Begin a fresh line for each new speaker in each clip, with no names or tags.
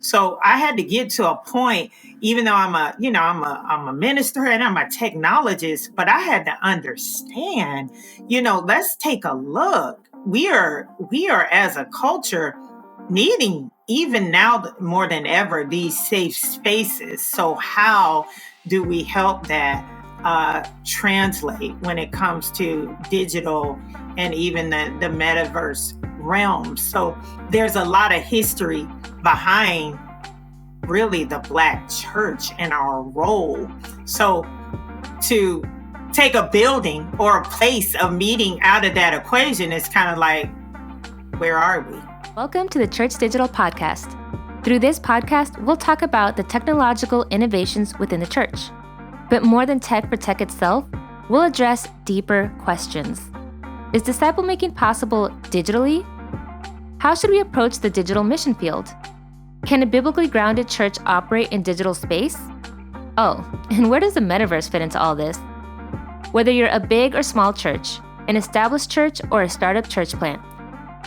So I had to get to a point, even though I'm a minister and I'm a technologist, but I had to understand, let's take a look. We are as a culture needing, even now more than ever, these safe spaces. So how do we help that translate when it comes to digital and even the metaverse realm? So there's a lot of history behind really the Black church and our role. So to take a building or a place of meeting out of that equation is kind of like, where are we?
Welcome to the Church.digital podcast. Through this podcast, we'll talk about the technological innovations within the church. But more than tech for tech itself, we'll address deeper questions. Is disciple making possible digitally? How should we approach the digital mission field? Can a biblically grounded church operate in digital space? Oh, and where does the metaverse fit into all this? Whether you're a big or small church, an established church or a startup church plant,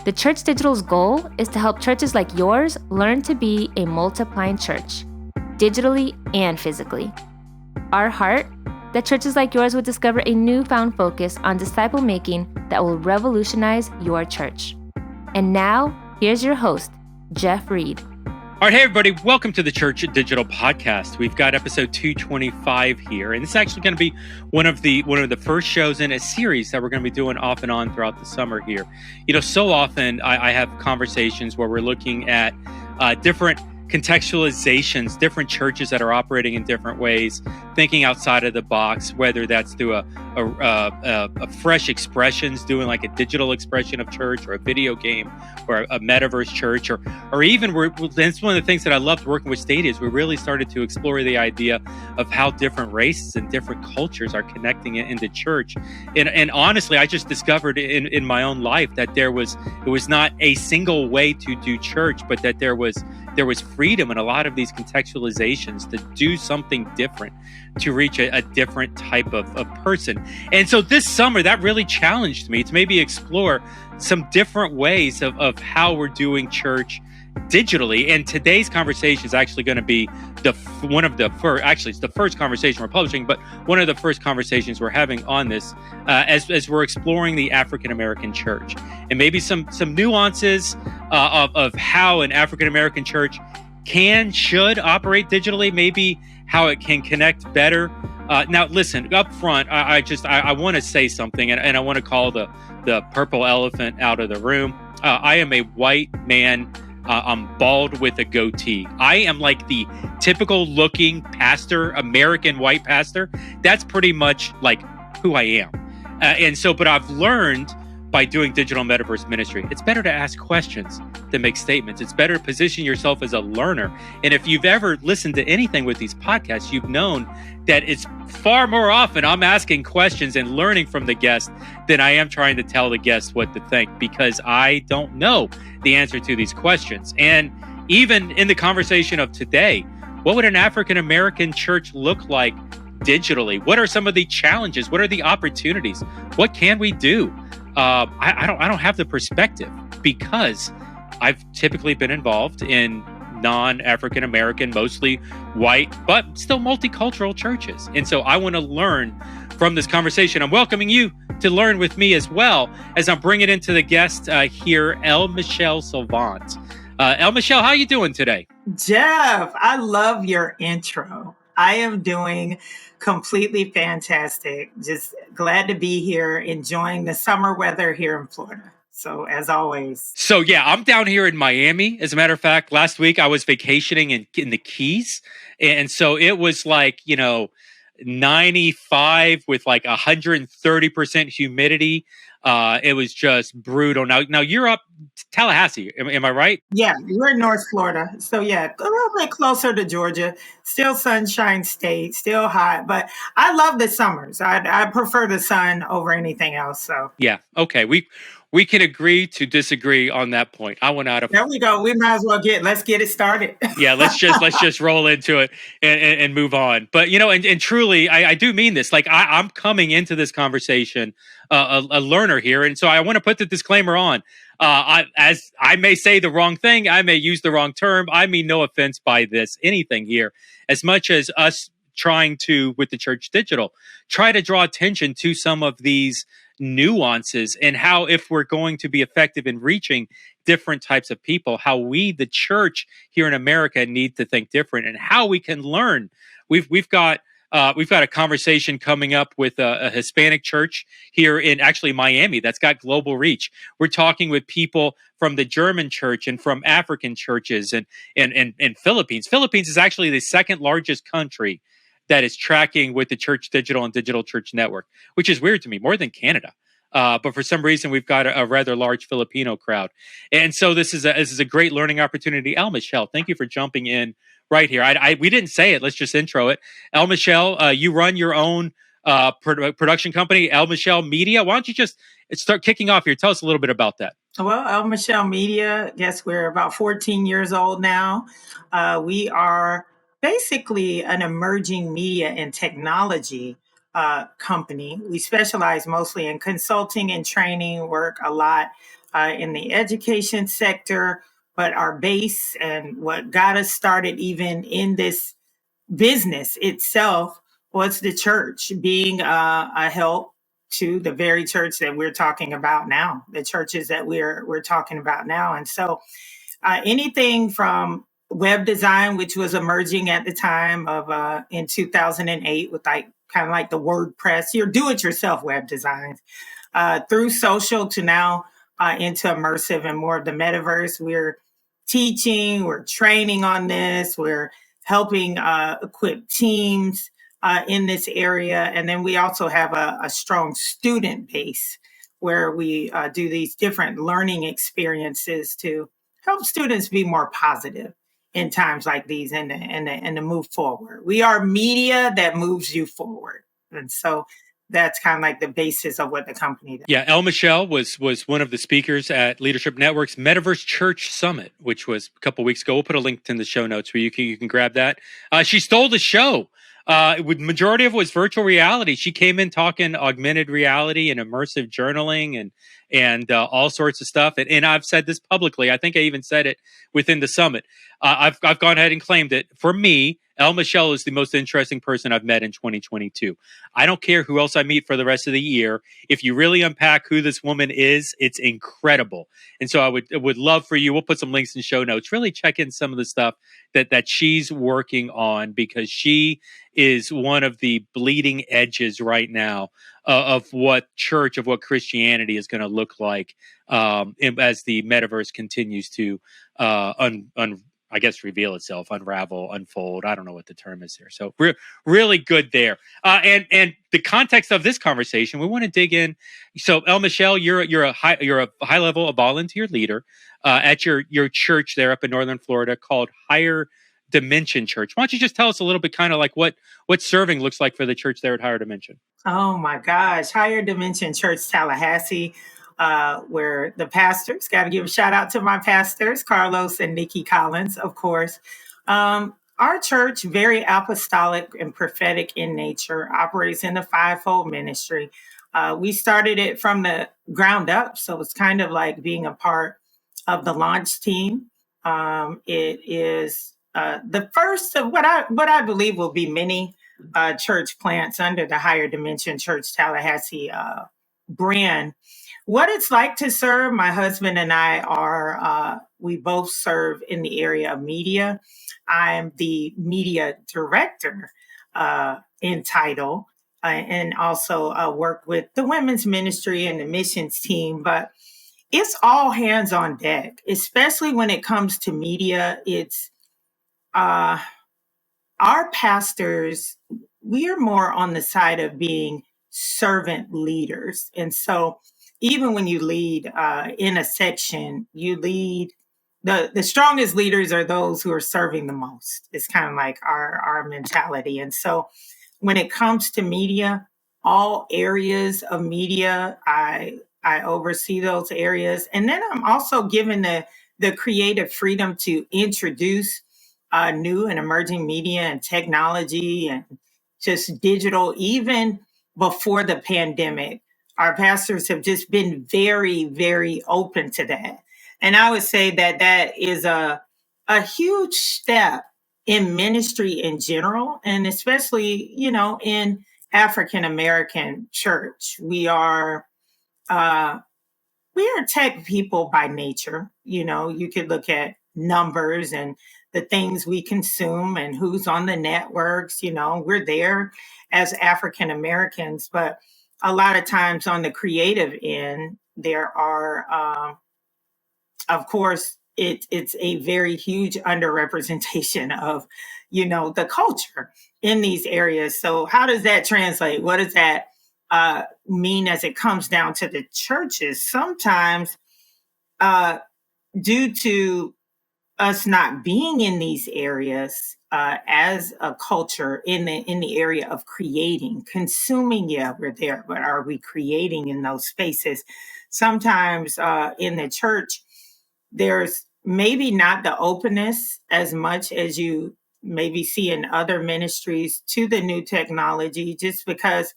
the Church.digital's goal is to help churches like yours learn to be a multiplying church, digitally and physically. Our heart, that churches like yours would discover a newfound focus on disciple making that will revolutionize your church. And now, here's your host, Jeff Reed.
All right, hey everybody, welcome to the Church.digital podcast. We've got episode 225 here, and this is actually going to be one of the first shows in a series that we're going to be doing off and on throughout the summer here. So often I have conversations where we're looking at different contextualizations, different churches that are operating in different ways, thinking outside of the box, whether that's through a fresh expressions, doing like a digital expression of church or a video game or a metaverse church, or even that's one of the things that I loved working with Stadia is we really started to explore the idea of how different races and different cultures are connecting it into church. And honestly, I just discovered in my own life that it was not a single way to do church, but that there was freedom in a lot of these contextualizations to do something different, to reach a different type of person. And so this summer, that really challenged me to maybe explore some different ways of how we're doing church digitally. And today's conversation is actually going to be it's the first conversation we're publishing, but one of the first conversations we're having on this as we're exploring the African American church and maybe some nuances of how an African American church should operate digitally, maybe how it can connect better. Now, listen, up front, I want to say something, and I want to call the purple elephant out of the room. I am a white man. I'm bald with a goatee. I am like the typical looking pastor, American white pastor. That's pretty much like who I am. But I've learned by doing digital metaverse ministry, it's better to ask questions than make statements. It's better to position yourself as a learner. And if you've ever listened to anything with these podcasts, you've known that it's far more often I'm asking questions and learning from the guest than I am trying to tell the guest what to think, because I don't know the answer to these questions. And even in the conversation of today, what would an African American church look like digitally? What are some of the challenges? What are the opportunities? What can we do? I don't have the perspective because I've typically been involved in non-African American, mostly white, but still multicultural churches. And so I want to learn from this conversation. I'm welcoming you to learn with me as well as I'm bringing into the guest here, LMichelle Salvant. LMichelle, how are you doing today?
Jeff, I love your intro. I am doing completely fantastic. Just glad to be here, enjoying the summer weather here in Florida. So as always.
So yeah, I'm down here in Miami. As a matter of fact, last week I was vacationing in the Keys. And so it was like, 95 with like 130% humidity. It was just brutal. Now you're up Tallahassee. Am I right?
Yeah, we're in North Florida. So yeah, a little bit closer to Georgia. Still sunshine state, still hot. But I love the summers. I prefer the sun over anything else. So
yeah, okay. we can agree to disagree on that point. I went out of
There we go. We might as well let's get it started.
yeah, let's just roll into it and move on. But and truly, I do mean this. Like I'm coming into this conversation a learner here, and so I want to put the disclaimer on. As I may say the wrong thing, I may use the wrong term. I mean no offense by anything here. As much as us trying to, with the Church Digital, try to draw attention to some of these nuances and how, if we're going to be effective in reaching different types of people, how we, the church here in America, need to think different and how we can learn. We've got a conversation coming up with a Hispanic church here in actually Miami that's got global reach. We're talking with people from the German church and from African churches and Philippines. Philippines is actually the second largest country that is tracking with the Church Digital and Digital Church Network, which is weird to me, more than Canada. But for some reason, we've got a rather large Filipino crowd. And so this is a great learning opportunity. LMichelle, thank you for jumping in right here. We didn't say it. Let's just intro it. LMichelle, you run your own production company, LMichelle Media. Why don't you just start kicking off here? Tell us a little bit about that.
Well, LMichelle Media, guess we're about 14 years old now. We are basically an emerging media and technology company. We specialize mostly in consulting and training, work a lot in the education sector, but our base and what got us started even in this business itself was the church being a help to the very church that we're talking about now, the churches that we're talking about now. And so anything from web design, which was emerging at the time of in 2008 with kind of like the WordPress, your do-it-yourself web designs, through social to now into immersive and more of the metaverse. We're teaching, we're training on this, we're helping equip teams in this area. And then we also have a strong student base where we do these different learning experiences to help students be more positive in times like these and to move forward. We are media that moves you forward. And so that's kind of like the basis of what the company does.
Yeah, LMichelle was one of the speakers at Leadership Network's Metaverse Church Summit, which was a couple weeks ago. We'll put a link in the show notes where you can grab that. She stole the show. With majority of it was virtual reality. She came in talking augmented reality and immersive journaling and all sorts of stuff. And I've said this publicly. I think I even said it within the summit. I've gone ahead and claimed it. For me, LMichelle is the most interesting person I've met in 2022. I don't care who else I meet for the rest of the year. If you really unpack who this woman is, it's incredible. And so I would love for you. We'll put some links in show notes. Really check in some of the stuff that she's working on, because she is one of the bleeding edges right now of what Christianity is going to look like as the metaverse continues to I guess reveal itself, unravel, unfold. I don't know what the term is here. So really good there. And the context of this conversation, we want to dig in. So LMichelle, you're a high level, a volunteer leader at your church there up in Northern Florida called Higher Dimension Church. Why don't you just tell us a little bit kind of like what serving looks like for the church there at Higher Dimension?
Oh my gosh. Higher Dimension Church, Tallahassee, where the pastors, got to give a shout out to my pastors, Carlos and Nikki Collins, of course. Our church, very apostolic and prophetic in nature, operates in the fivefold ministry. We started it from the ground up. So it's kind of like being a part of the launch team. It is the first of what I believe will be many church plants under the Higher Dimension Church Tallahassee brand. What it's like to serve, my husband and I are, we both serve in the area of media. I'm the media director in title, and also work with the women's ministry and the missions team. But it's all hands on deck, especially when it comes to media. It's our pastors, we are more on the side of being servant leaders. And so even when you lead in a section, you lead, the strongest leaders are those who are serving the most. It's kind of like our mentality. And so when it comes to media, all areas of media, I I oversee those areas. And then I'm also given the creative freedom to introduce new and emerging media and technology and just digital, even before the pandemic. Our pastors have just been very, very open to that. And I would say that that is a huge step in ministry in general, and especially, in African American church. Uh, we are tech people by nature. You could look at numbers and the things we consume and who's on the networks. We're there as African Americans, but a lot of times on the creative end, there are, of course, it's a very huge underrepresentation of, the culture in these areas. So how does that translate? What does that mean as it comes down to the churches? Sometimes, due to us not being in these areas as a culture in the area of creating, consuming, yeah, we're there, but are we creating in those spaces? Sometimes in the church, there's maybe not the openness as much as you maybe see in other ministries to the new technology, just because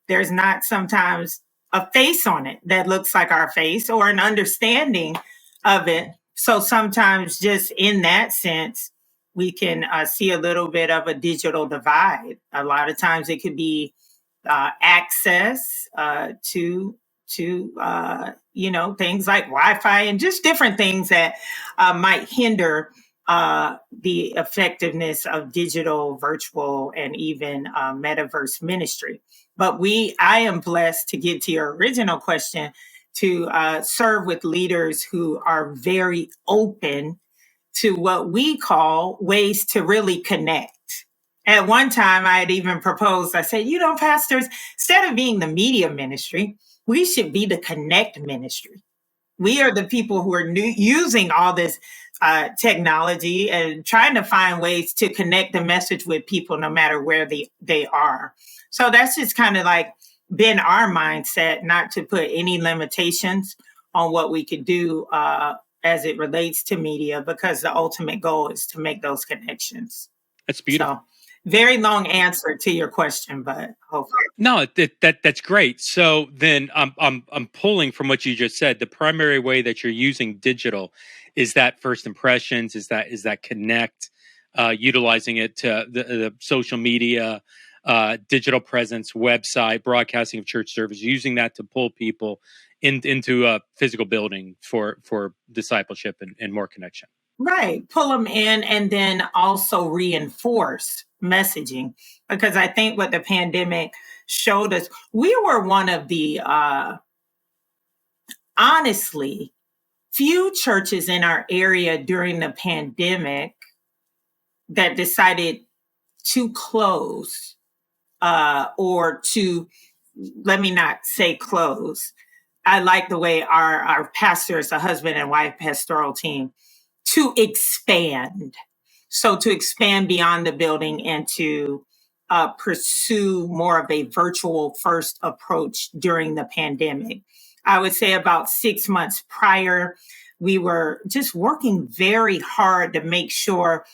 there's not sometimes a face on it that looks like our face or an understanding of it. So sometimes, just in that sense, we can see a little bit of a digital divide. A lot of times it could be access to things like Wi-Fi and just different things that might hinder the effectiveness of digital, virtual, and even metaverse ministry. But I am blessed, to get to your original question, to serve with leaders who are very open to what we call ways to really connect. At one time, I had even proposed, I said, pastors, instead of being the media ministry, we should be the connect ministry. We are the people who are using all this technology and trying to find ways to connect the message with people no matter where they are. So that's just kind of like been our mindset, not to put any limitations on what we could do as it relates to media, because the ultimate goal is to make those connections.
That's beautiful.
So, very long answer to your question, but hopefully.
No, that's great. So then I'm pulling from what you just said. The primary way that you're using digital is that first impressions, is that connect, utilizing it to the social media, digital presence, website, broadcasting of church service, using that to pull people into a physical building for discipleship and more connection.
Right. Pull them in, and then also reinforce messaging. Because I think what the pandemic showed us, we were one of the, honestly, few churches in our area during the pandemic that decided to close, or to, let me not say close. I like the way our pastors, a husband and wife pastoral team, to expand. So to expand beyond the building and to pursue more of a virtual first approach during the pandemic. I would say about 6 months prior, we were just working very hard to make sure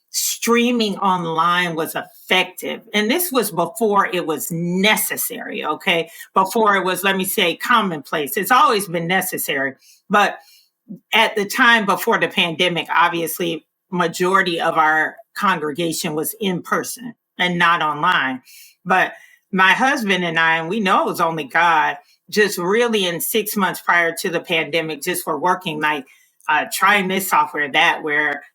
streaming online was effective. And this was before it was necessary, okay? Before it was, let me say, commonplace. It's always been necessary. But at the time before the pandemic, obviously, majority of our congregation was in person and not online. But my husband and I, and we know it was only God, just really in 6 months prior to the pandemic, just were working like trying this software, that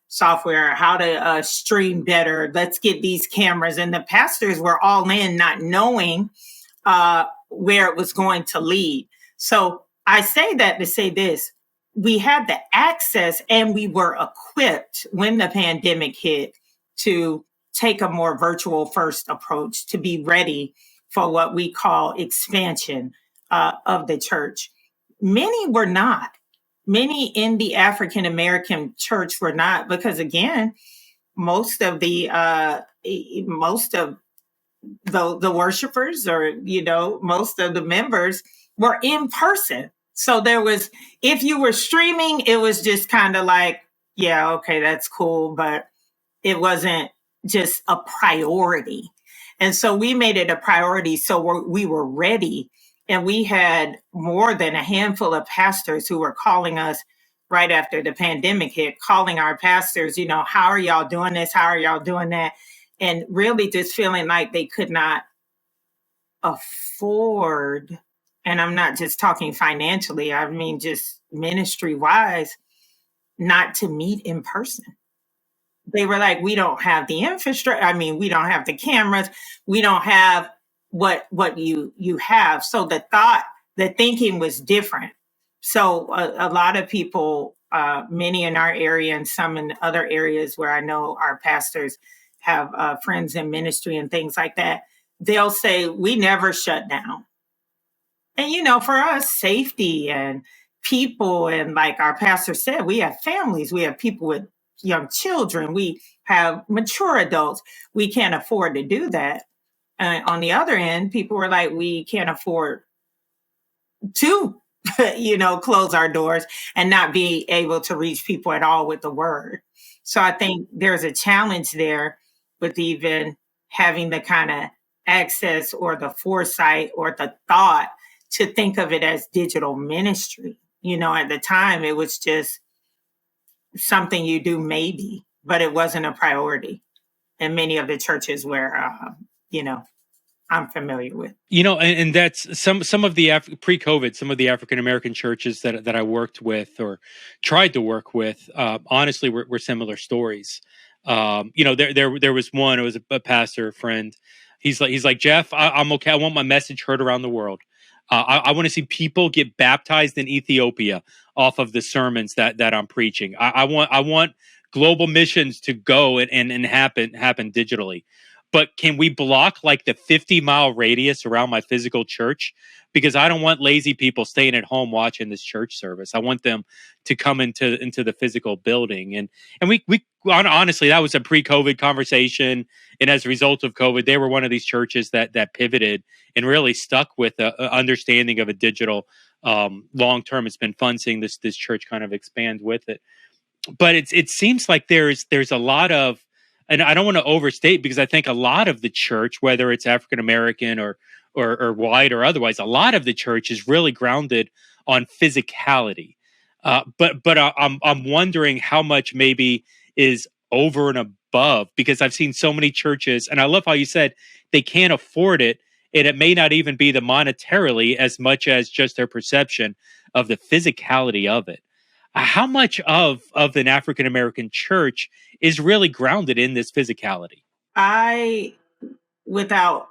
software, how to stream better. Let's get these cameras. And the pastors were all in, not knowing where it was going to lead. So I say that to say this. We had the access and we were equipped when the pandemic hit to take a more virtual first approach, to be ready for what we call expansion of the church. Many were not. Many in the African American church were not, because again, most of the worshipers, or most of the members were in person. So there was, if you were streaming, it was just kind of like, yeah, okay, that's cool, but it wasn't just a priority. And so we made it a priority. So we were ready. And we had more than a handful of pastors who were calling us right after the pandemic hit, calling our pastors, how are y'all doing this? How are y'all doing that? And really just feeling like they could not afford, and I'm not just talking financially, I mean, just ministry wise, not to meet in person. They were like, we don't have the infrastructure. I mean, we don't have the cameras. We don't have what you have. So the thinking was different. So a lot of people, many in our area and some in other areas where I know our pastors have friends in ministry and things like that, they'll say, we never shut down. And, for us, safety and people, and like our pastor said, we have families, we have people with young children, we have mature adults. We can't afford to do that. On the other end, people were like, we can't afford to, close our doors and not be able to reach people at all with the word. So I think there's a challenge there with even having the kind of access or the foresight or the thought to think of it as digital ministry. At the time, it was just something you do maybe, but it wasn't a priority in many of the churches where, I'm familiar with.
And that's some of the pre-COVID, some of the African American churches that I worked with or tried to work with, honestly, were similar stories. There was one. It was a pastor, a friend. He's like Jeff, I'm okay. I want my message heard around the world. I want to see people get baptized in Ethiopia off of the sermons that I'm preaching. I want global missions to go and happen digitally. But can we block like the 50-mile radius around my physical church? Because I don't want lazy people staying at home watching this church service. I want them to come into the physical building. And we honestly, that was a pre-COVID conversation. And as a result of COVID, they were one of these churches that pivoted and really stuck with a understanding of a digital long term. It's been fun seeing this church kind of expand with it. But it seems like there's a lot of, and I don't want to overstate, because I think a lot of the church, whether it's African American or white or otherwise, a lot of the church is really grounded on physicality. But I'm wondering how much maybe is over and above, because I've seen so many churches, and I love how you said they can't afford it, and it may not even be the monetarily as much as just their perception of the physicality of it. How much of an African American church is really grounded in this physicality?
I, without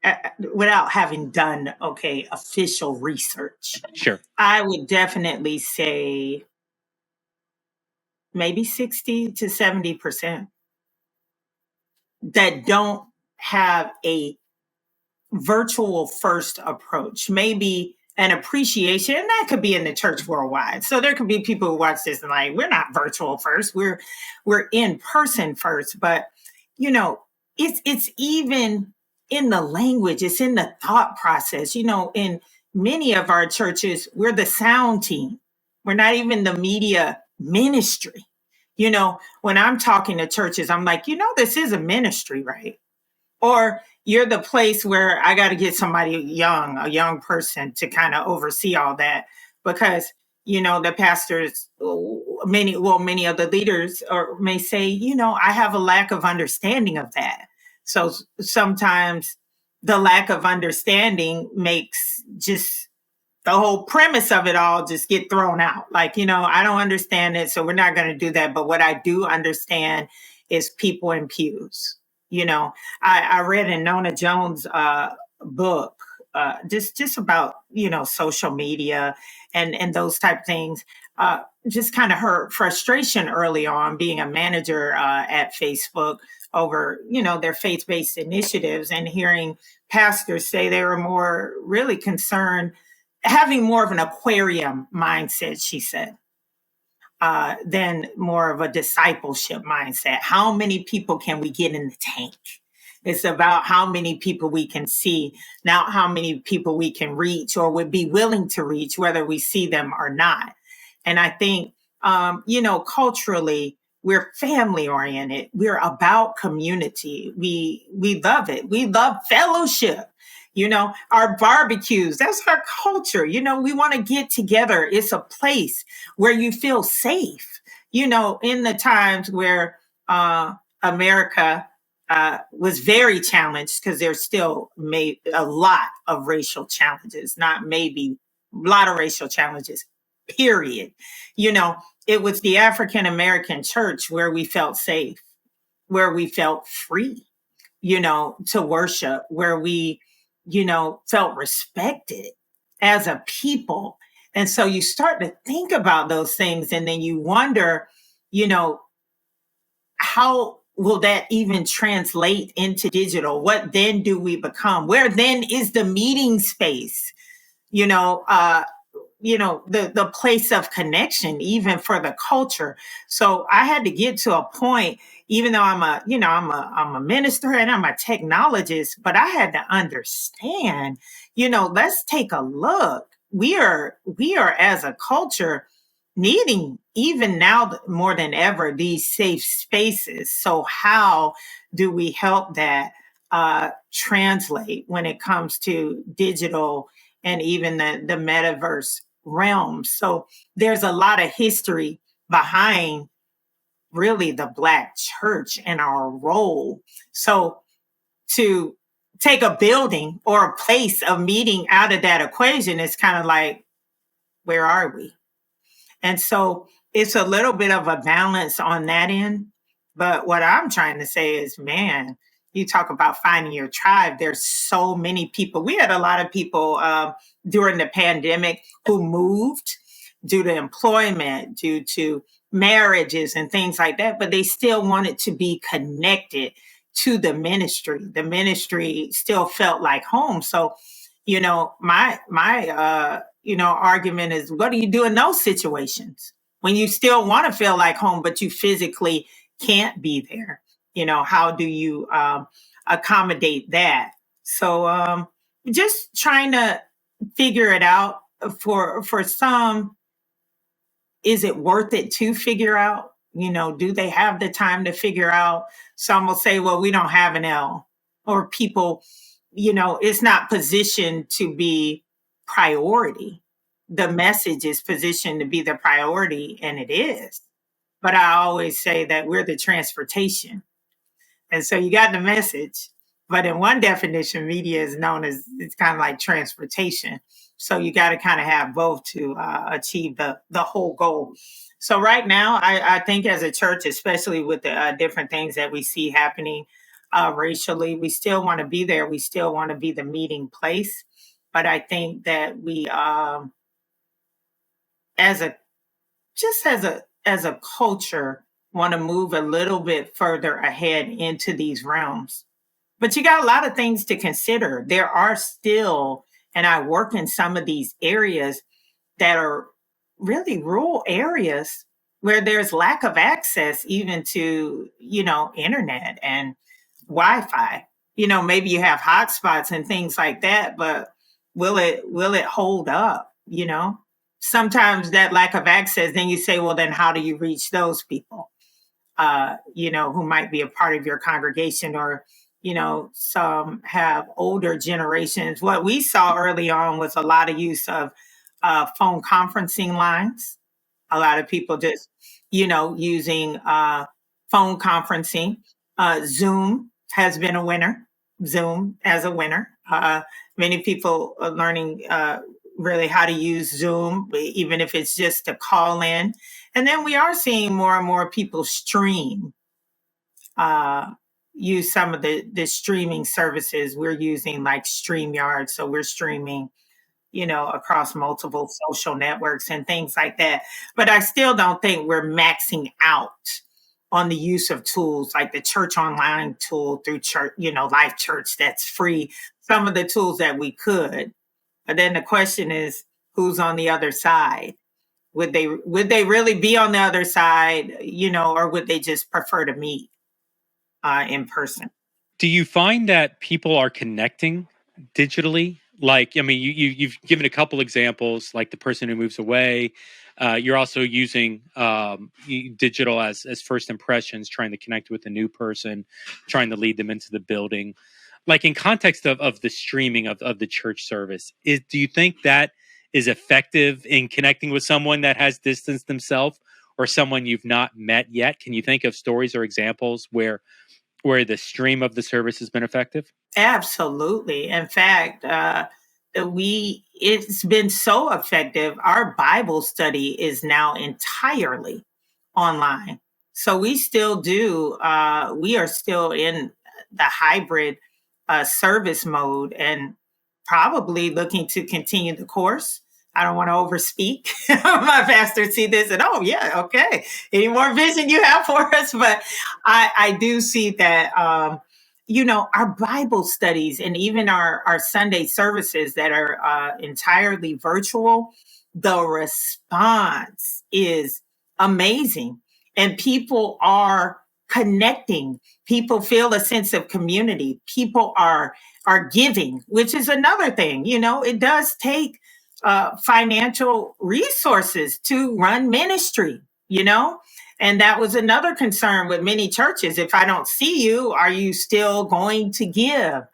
having done official research,
Sure,
I would definitely say maybe 60 to 70% that don't have a virtual first approach, maybe an appreciation, and that could be in the church worldwide. So there could be people who watch this and like, we're not virtual first, we're in person first. But it's even in the language, it's in the thought process. In many of our churches, we're the sound team, we're not even the media ministry. When I'm talking to churches, I'm like, this is a ministry, right? Or you're the place where I got to get somebody a young person to kind of oversee all that, because the pastors, many of the leaders may say, I have a lack of understanding of that. So sometimes the lack of understanding makes just the whole premise of it all just get thrown out. Like, I don't understand it, so we're not going to do that. But what I do understand is people in pews. I read in Nona Jones' book just about social media and those type of things. Just kind of her frustration early on being a manager at Facebook over their faith-based initiatives, and hearing pastors say they were more really concerned, having more of an aquarium mindset, she said, than more of a discipleship mindset. How many people can we get in the tank? It's about how many people we can see, not how many people we can reach or would be willing to reach, whether we see them or not. And I think, culturally, we're family oriented. We're about community. We love it. We love fellowship. Our barbecues, that's our culture. We want to get together. It's a place where you feel safe. In the times where America was very challenged, because there's still a lot of racial challenges, not maybe, a lot of racial challenges, period. It was the African American church where we felt safe, where we felt free, to worship, where we, felt respected as a people. And so you start to think about those things, and then you wonder, how will that even translate into digital? What then do we become? Where then is the meeting space? The place of connection, even for the culture. So I had to get to a point, even though I'm a minister and I'm a technologist, but I had to understand, let's take a look. We are as a culture needing, even now more than ever, these safe spaces. So how do we help that translate when it comes to digital and even the metaverse realm? So there's a lot of history behind really the Black church and our role. So to take a building or a place of meeting out of that equation, it's kind of like, where are we? And so it's a little bit of a balance on that end. But what I'm trying to say is, man, you talk about finding your tribe. There's so many people. We had a lot of people during the pandemic who moved due to employment, due to marriages and things like that, but they still wanted to be connected to the ministry. The ministry still felt like home. So, my argument is, what do you do in those situations when you still want to feel like home, but you physically can't be there? How do you accommodate that? So just trying to figure it out. For some, is it worth it to figure out? Do they have the time to figure out? Some will say, well, we don't have an L, or people, it's not positioned to be priority. The message is positioned to be the priority, and it is. But I always say that we're the transportation. And so you got the message, but in one definition, media is known as, it's kind of like transportation. So you got to kind of have both to achieve the whole goal. So right now, I think as a church, especially with the different things that we see happening racially, we still want to be there. We still want to be the meeting place. But I think that we, as a culture, want to move a little bit further ahead into these realms. But you got a lot of things to consider. There are still, and I work in some of these areas that are really rural areas where there's lack of access even to, internet and Wi-Fi. Maybe you have hotspots and things like that, but will it hold up? Sometimes that lack of access, then you say, well, then how do you reach those people? Who might be a part of your congregation, or, some have older generations. What we saw early on was a lot of use of phone conferencing lines. A lot of people just, using phone conferencing. Zoom has been a winner. Zoom as a winner. Many people are learning really how to use Zoom, even if it's just to call in. And then we are seeing more and more people stream, use some of the streaming services. We're using like StreamYard. So we're streaming, across multiple social networks and things like that. But I still don't think we're maxing out on the use of tools like the church online tool through church, Life Church, that's free. Some of the tools that we could. But then the question is, who's on the other side? Would they really be on the other side, or would they just prefer to meet in person?
Do you find that people are connecting digitally? Like, I mean, you've given a couple examples, like the person who moves away. You're also using digital as first impressions, trying to connect with a new person, trying to lead them into the building. Like in context of the streaming of the church service, do you think that is effective in connecting with someone that has distanced themselves or someone you've not met yet? Can you think of stories or examples where the stream of the service has been effective?
Absolutely. In fact, it's been so effective. Our Bible study is now entirely online. So we still do, we are still in the hybrid service mode and probably looking to continue the course. I don't want to overspeak. My pastor see this and oh yeah, okay. Any more vision you have for us? But I do see that our Bible studies and even our Sunday services that are entirely virtual, the response is amazing. And people are connecting. People feel a sense of community. People are giving, which is another thing. It does take financial resources to run ministry. And that was another concern with many churches. If I don't see you, are you still going to give?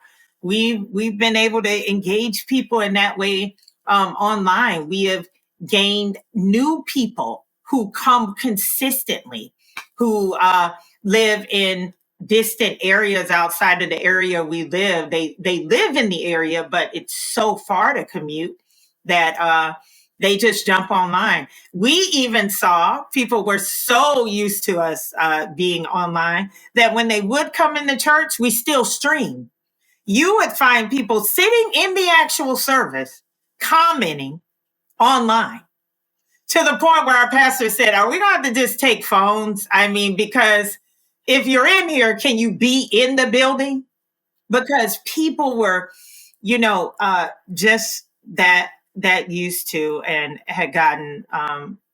We've been able to engage people in that way online. We have gained new people who come consistently, who live in distant areas outside of the area we live. They live in the area, but it's so far to commute that they just jump online. We even saw people were so used to us being online that when they would come into church, we still stream. You would find people sitting in the actual service commenting online to the point where our pastor said, are we going to have to just take phones? I mean, because if you're in here, can you be in the building? Because people were, just that used to and had gotten,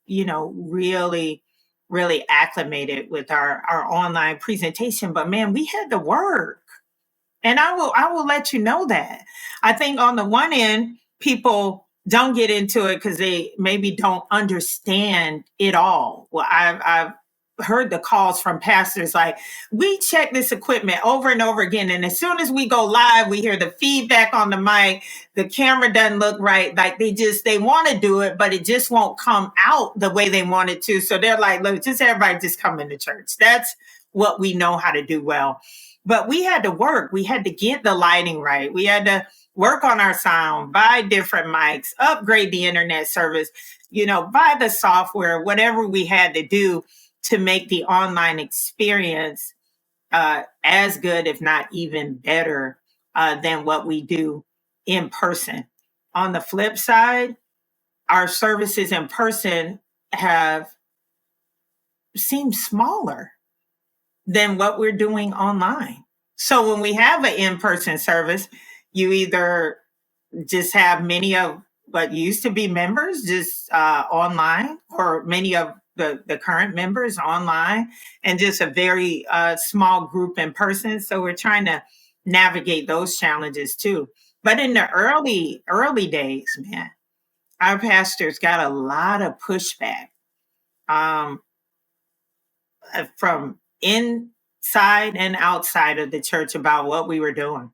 really, really acclimated with our online presentation. But man, we had to work. And I will let you know that. I think on the one end, people don't get into it because they maybe don't understand it all. Well, I've heard the calls from pastors like, we check this equipment over and over again. And as soon as we go live, we hear the feedback on the mic. The camera doesn't look right. Like they want to do it, but it just won't come out the way they want it to. So they're like, look, just everybody just come into church. That's what we know how to do well. But we had to work. We had to get the lighting right. We had to work on our sound, buy different mics, upgrade the internet service, buy the software, whatever we had to do to make the online experience as good, if not even better, than what we do in person. On the flip side, our services in person have seemed smaller than what we're doing online. So when we have an in-person service, you either just have many of what used to be members just online, or many of the current members online, and just a very small group in person. So we're trying to navigate those challenges too. But in the early days, man, our pastors got a lot of pushback from inside and outside of the church about what we were doing.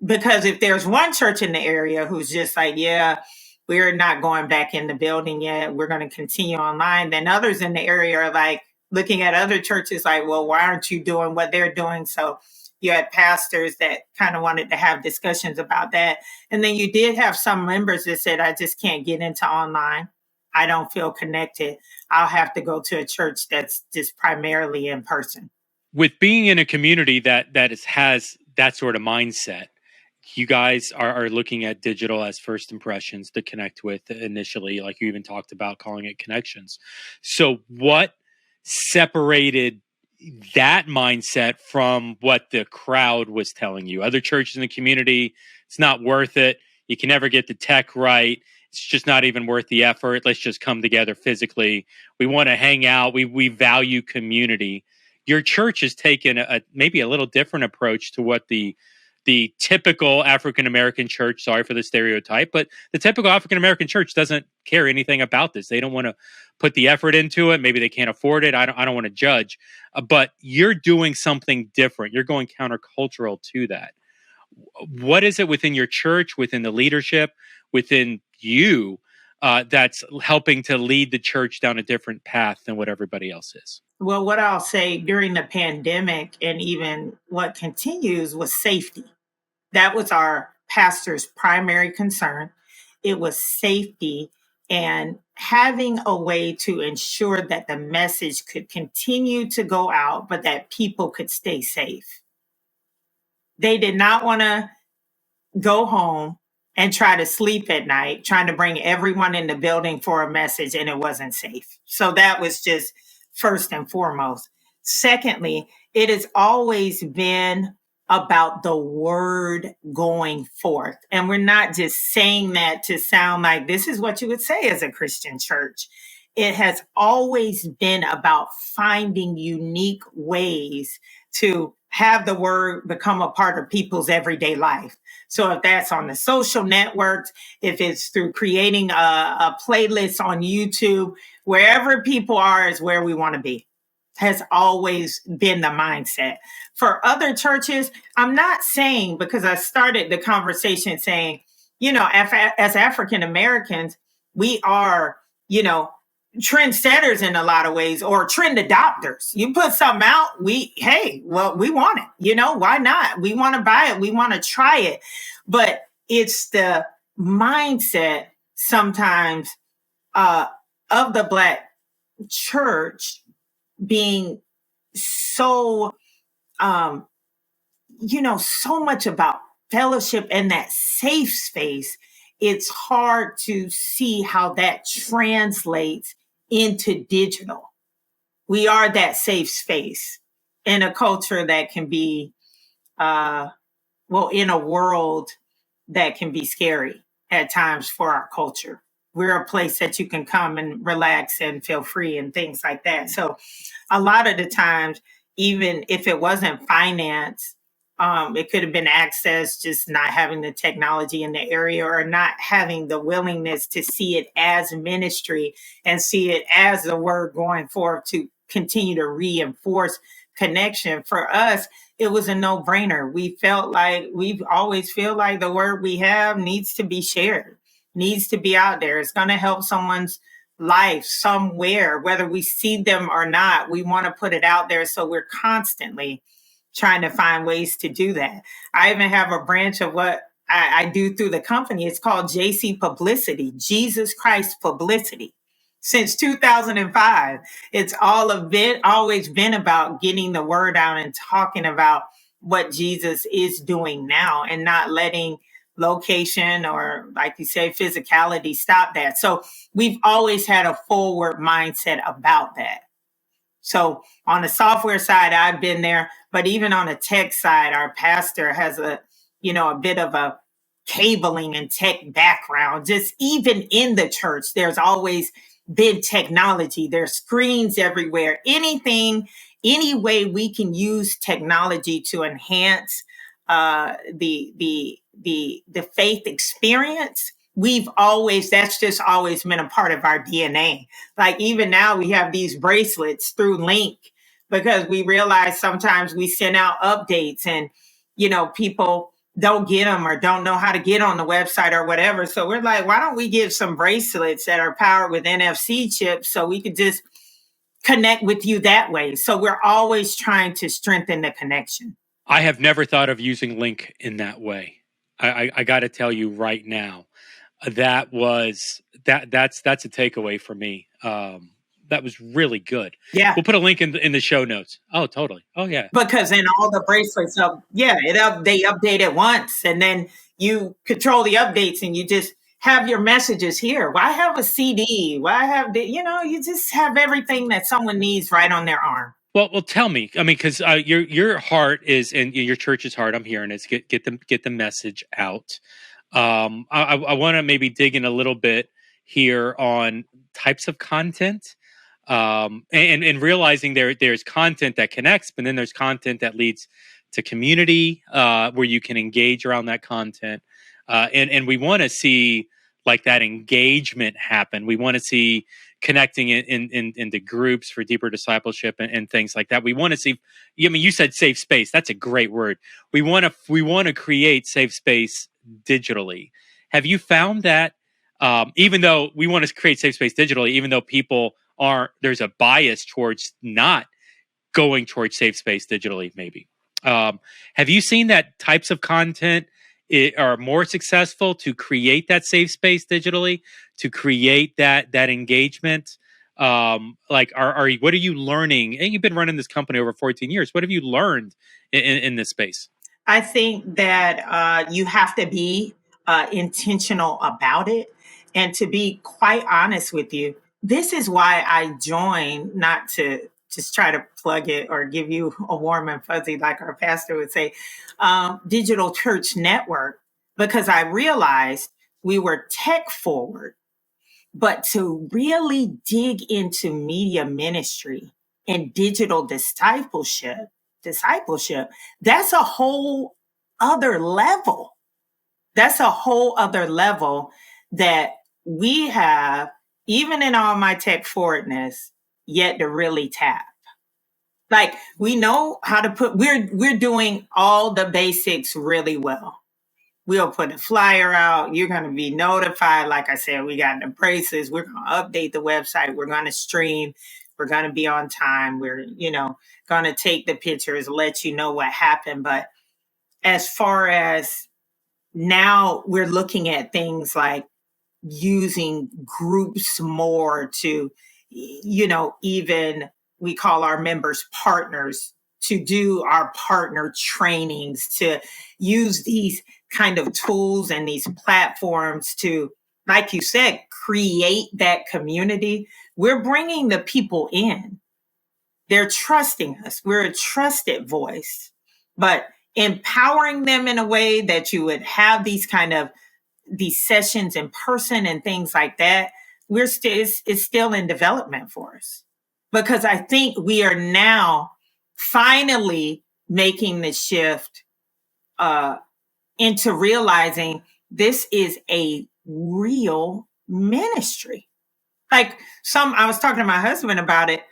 Because if there's one church in the area who's just like, yeah, we're not going back in the building yet, we're going to continue online, then others in the area are like looking at other churches like, well, why aren't you doing what they're doing? So you had pastors that kind of wanted to have discussions about that. And then you did have some members that said, I just can't get into online. I don't feel connected. I'll have to go to a church that's just primarily in person.
With being in a community that has that sort of mindset, you guys are looking at digital as first impressions to connect with initially, like you even talked about calling it connections. So what separated that mindset from what the crowd was telling you? Other churches in the community, it's not worth it. You can never get the tech right. It's just not even worth the effort. Let's just come together physically. We want to hang out. We value community. your church has taken maybe a little different approach to what the typical African American church, sorry for the stereotype, but the typical African American church doesn't care anything about this. They don't want to put the effort into it. Maybe they can't afford it. I don't want to judge, but you're doing something different. You're going countercultural to that. What is it within your church, within the leadership, within you, that's helping to lead the church down a different path than what everybody else is?
Well, what I'll say during the pandemic and even what continues was safety. That was our pastor's primary concern. It was safety and having a way to ensure that the message could continue to go out, but that people could stay safe. They did not want to go home and try to sleep at night, trying to bring everyone in the building for a message, and it wasn't safe. So that was just first and foremost. Secondly, it has always been about the word going forth. And we're not just saying that to sound like this is what you would say as a Christian church. It has always been about finding unique ways to have the word become a part of people's everyday life. So if that's on the social networks, if it's through creating a playlist on YouTube, wherever people are is where we want to be, has always been the mindset. For other churches, I'm not saying, because I started the conversation saying, as African Americans, we are, trendsetters in a lot of ways, or trend adopters. You put something out, we want it. Why not? We want to buy it. We want to try it. But it's the mindset sometimes of the Black church being so, so much about fellowship and that safe space. It's hard to see how that translates into digital. We are that safe space in a culture that can be, in a world that can be scary at times for our culture. We're a place that you can come and relax and feel free and things like that. So a lot of the times, even if it wasn't finance, it could have been access, just not having the technology in the area, or not having the willingness to see it as ministry and see it as the word going forth to continue to reinforce connection. For us, it was a no-brainer. We've always feel like the word we have needs to be shared, needs to be out there. It's going to help someone's life somewhere, whether we see them or not. We want to put it out there. So we're constantly trying to find ways to do that. I even have a branch of what I do through the company. It's called JC Publicity, Jesus Christ Publicity. Since 2005, it's always been about getting the word out and talking about what Jesus is doing now, and not letting location or, like you say, physicality stop that. So we've always had a forward mindset about that. So on the software side, I've been there, but even on the tech side, our pastor has a bit of a cabling and tech background. Just even in the church, there's always been technology. There's screens everywhere. Any way we can use technology to enhance the faith experience, that's just always been a part of our DNA. Like even now we have these bracelets through Link, because we realize sometimes we send out updates and, people don't get them or don't know how to get on the website or whatever. So we're like, why don't we give some bracelets that are powered with NFC chips so we could just connect with you that way? So we're always trying to strengthen the connection.
I have never thought of using Link in that way. I got to tell you right now, that's a takeaway for me. That was really good.
Yeah.
We'll put a link in the show notes. Oh, totally. Oh, yeah.
Because in all the bracelets, they update it once, and then you control the updates, and you just have your messages here. Why have a CD? Why have you just have everything that someone needs right on their arm.
Well, tell me. I mean, because your heart is, and your church's heart, I'm hearing, is get the message out. I want to maybe dig in a little bit here on types of content. and realizing there's content that connects, but then there's content that leads to community, where you can engage around that content, and we want to see like that engagement happen. We want to see connecting into groups for deeper discipleship and things like that. We want to see. I mean, you said safe space. That's a great word. We want to create safe space digitally. Have you found that? Even though we want to create safe space digitally, even though people there's a bias towards not going towards safe space digitally, maybe. Have you seen that types of content are more successful to create that safe space digitally, to create that engagement? What are you learning? And you've been running this company over 14 years. What have you learned in this space?
I think that you have to be intentional about it. And to be quite honest with you, this is why I joined, not to just try to plug it or give you a warm and fuzzy, like our pastor would say, Digital Church Network, because I realized we were tech forward, but to really dig into media ministry and digital discipleship, that's a whole other level. That's a whole other level that we have, even in all my tech forwardness, yet to really tap. Like, we know how to we're doing all the basics really well. We'll put a flyer out. You're going to be notified. Like I said, we got the braces. We're going to update the website. We're going to stream. We're going to be on time. We're, going to take the pictures, let you know what happened. But as far as now, we're looking at things like using groups more to, even we call our members partners, to do our partner trainings, to use these kind of tools and these platforms to, like you said, create that community. We're bringing the people in. They're trusting us. We're a trusted voice, but empowering them in a way that you would have these sessions in person and things like that. It's still in development for us, because I think we are now finally making the shift into realizing this is a real ministry. Like I was talking to my husband about it.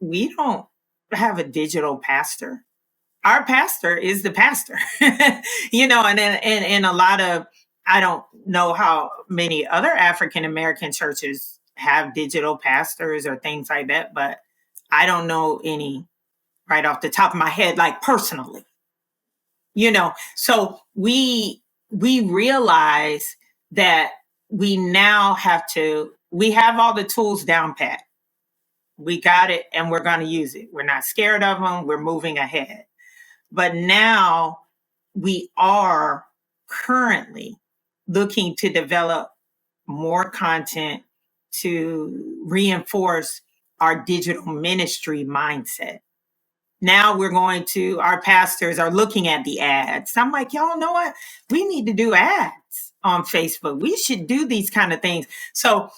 We don't have a digital pastor. Our pastor is the pastor, and a lot of, I don't know how many other African American churches have digital pastors or things like that, but I don't know any right off the top of my head, like personally, so we realize that we now we have all the tools down pat. We got it, and we're going to use it. We're not scared of them. We're moving ahead. But now we are currently looking to develop more content to reinforce our digital ministry mindset. Now our pastors are looking at the ads. I'm like, y'all know what? We need to do ads on Facebook. We should do these kind of things. So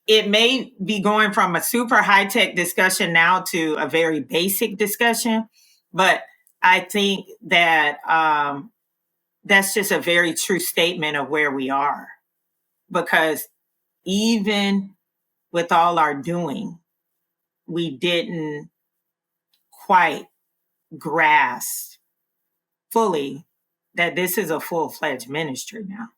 it may be going from a super high-tech discussion now to a very basic discussion, but I think that that's just a very true statement of where we are, because even with all our doing, we didn't quite grasp fully that this is a full-fledged ministry now.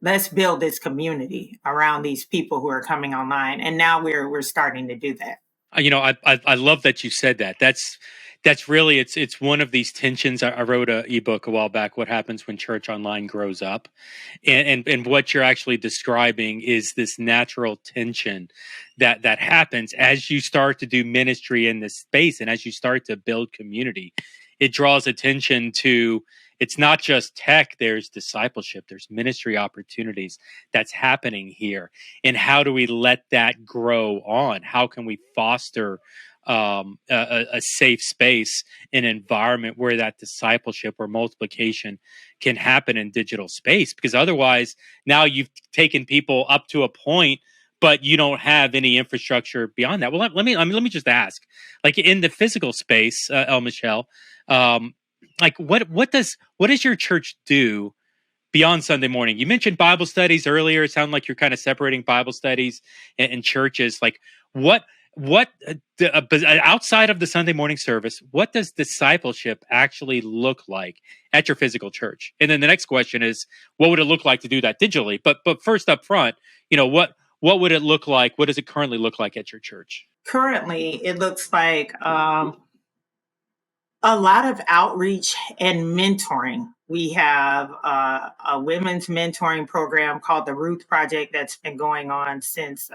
Let's build this community around these people who are coming online. And now we're starting to do that.
I love that you said that. That's really, it's one of these tensions. I wrote an ebook a while back, What Happens When Church Online Grows Up. And what you're actually describing is this natural tension that happens as you start to do ministry in this space. And as you start to build community, it draws attention to, it's not just tech, there's discipleship, there's ministry opportunities that's happening here. And how do we let that grow on? How can we foster a safe space, an environment where that discipleship or multiplication can happen in digital space? Because otherwise, now you've taken people up to a point, but you don't have any infrastructure beyond that. Well, let me just ask, like in the physical space, LMichelle, like what does your church do beyond Sunday morning? You mentioned Bible studies earlier. It sounded like you're kind of separating Bible studies and churches. Like what outside of the Sunday morning service, what does discipleship actually look like at your physical church? And then the next question is, what would it look like to do that digitally? But first up front, what would it look like? What does it currently look like at your church?
Currently, it looks like a lot of outreach and mentoring. We have a women's mentoring program called the Ruth Project that's been going on since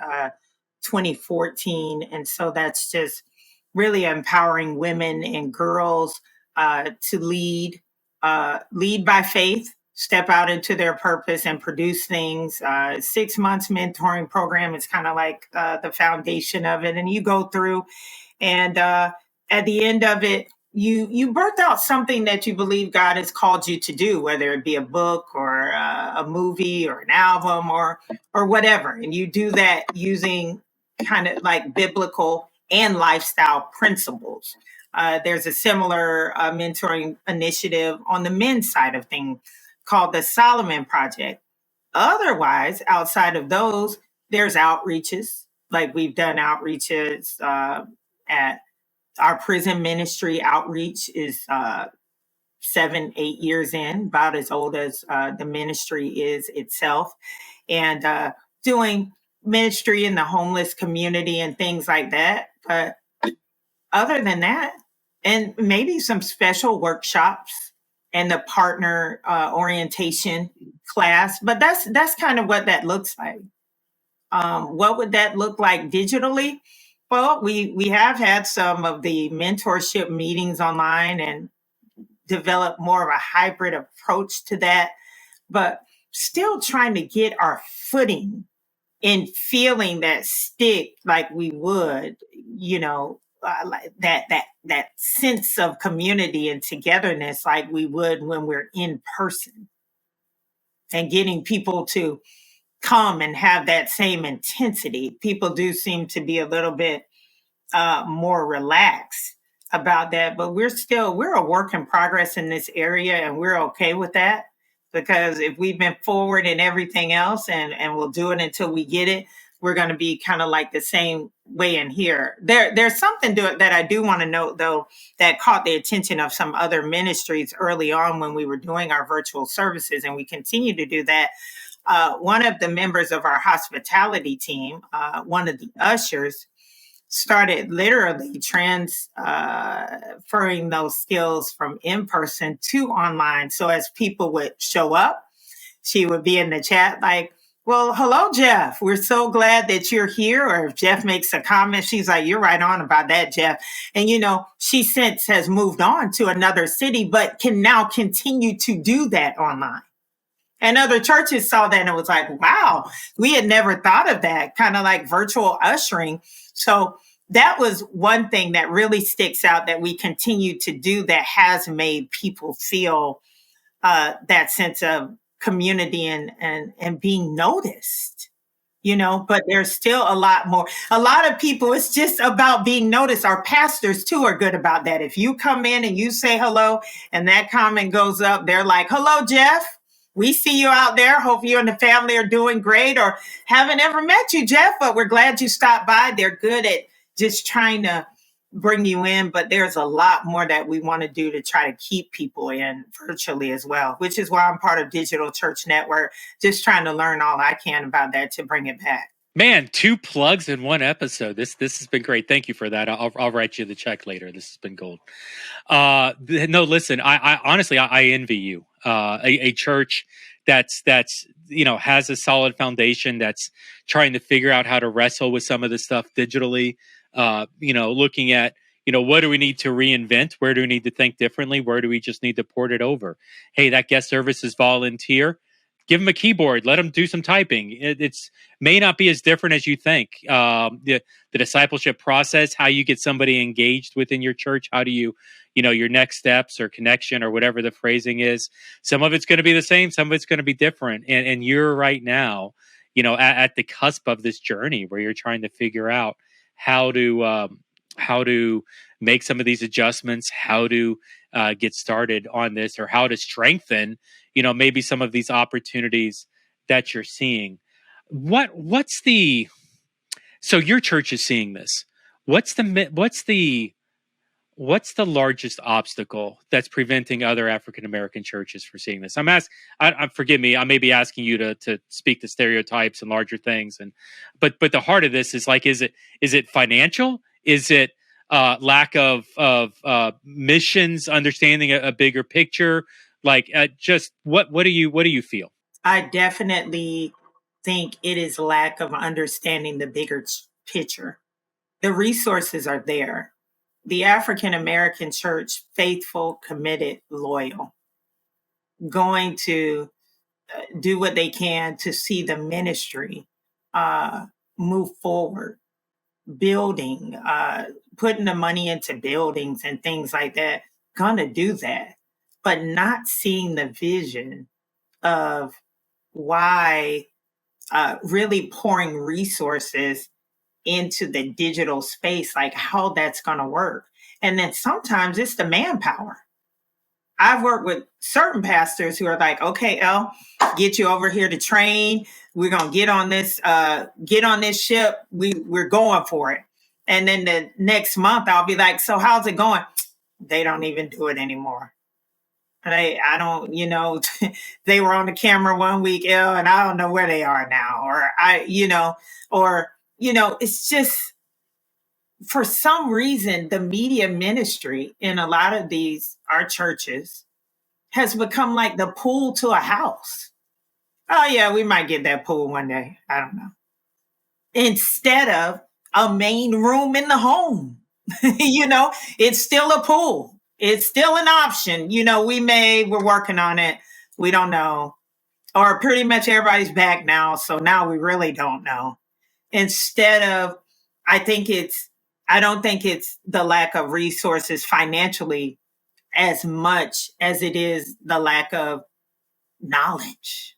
2014. And so that's just really empowering women and girls to lead by faith, step out into their purpose and produce things. 6 months mentoring program is kind of like the foundation of it. And you go through and at the end of it, you birth out something that you believe God has called you to do, whether it be a book or a movie or an album or whatever. And you do that using kind of like biblical and lifestyle principles. There's a similar mentoring initiative on the men's side of things called the Solomon Project. Otherwise, outside of those, there's outreaches. Like we've done outreaches at our prison ministry. Outreach is 7-8 years in, about as old as the ministry is itself, and doing ministry in the homeless community and things like that. But other than that, and maybe some special workshops and the partner orientation class, but that's kind of what that looks like. What would that look like digitally? Well, we have had some of the mentorship meetings online and developed more of a hybrid approach to that, but still trying to get our footing in feeling that stick like we would, like that sense of community and togetherness like we would when we're in person, and getting people to come and have that same intensity. People do seem to be a little bit more relaxed about that, but we're a work in progress in this area, and we're okay with that, because if we've been forward in everything else and we'll do it until we get it, we're going to be kind of like the same way in here. There's something to it that I do want to note, though, that caught the attention of some other ministries early on when we were doing our virtual services, and we continue to do that. One of the members of our hospitality team, one of the ushers, started literally transferring those skills from in person to online. So as people would show up, she would be in the chat like, well, hello, Jeff. We're so glad that you're here. Or if Jeff makes a comment, she's like, you're right on about that, Jeff. And, she since has moved on to another city, but can now continue to do that online. And other churches saw that and it was like, wow, we had never thought of that, kind of like virtual ushering. So that was one thing that really sticks out that we continue to do that has made people feel that sense of community and being noticed, but there's still a lot more. A lot of people, it's just about being noticed. Our pastors too are good about that. If you come in and you say hello and that comment goes up, they're like, hello, Jeff. We see you out there. Hope you and the family are doing great, or haven't ever met you, Jeff, but we're glad you stopped by. They're good at just trying to bring you in, but there's a lot more that we want to do to try to keep people in virtually as well, which is why I'm part of Digital Church Network, just trying to learn all I can about that to bring it back.
Man, 2 plugs in one episode. This has been great. Thank you for that. I'll write you the check later. This has been gold. No, listen. I honestly envy you. A church that's has a solid foundation, that's trying to figure out how to wrestle with some of this stuff digitally. Looking at what do we need to reinvent? Where do we need to think differently? Where do we just need to port it over? Hey, that guest service is volunteer. Give them a keyboard. Let them do some typing. It's may not be as different as you think. The discipleship process, how you get somebody engaged within your church, how do you, your next steps or connection or whatever the phrasing is. Some of it's going to be the same. Some of it's going to be different. And you're right now at the cusp of this journey where you're trying to figure out how to make some of these adjustments, how to get started on this, or how to strengthen, maybe some of these opportunities that you're seeing. So your church is seeing this. What's the largest obstacle that's preventing other African American churches from seeing this? Forgive me, I may be asking you to speak to stereotypes and larger things, but the heart of this is like, is it financial? Is it lack of missions, understanding a bigger picture? Like, just what do you feel?
I definitely think it is lack of understanding the bigger picture. The resources are there. The African American church, faithful, committed, loyal, going to do what they can to see the ministry move forward, building, putting the money into buildings and things like that, gonna do that, but not seeing the vision of why really pouring resources into the digital space, like how that's going to work. And then sometimes it's the manpower. I've worked with certain pastors who are like, okay, El, get you over here to train. We're going to get on this ship. We're going for it. And then the next month I'll be like, so how's it going? They don't even do it anymore. I don't, they were on the camera one week, El, and I don't know where they are now. It's just, for some reason, the media ministry in a lot of our churches has become like the pool to a house. Oh yeah, we might get that pool one day. I don't know. Instead of a main room in the home, it's still a pool. It's still an option. We're working on it. We don't know. Or pretty much everybody's back now. So now we really don't know. Instead of, I don't think it's the lack of resources financially as much as it is the lack of knowledge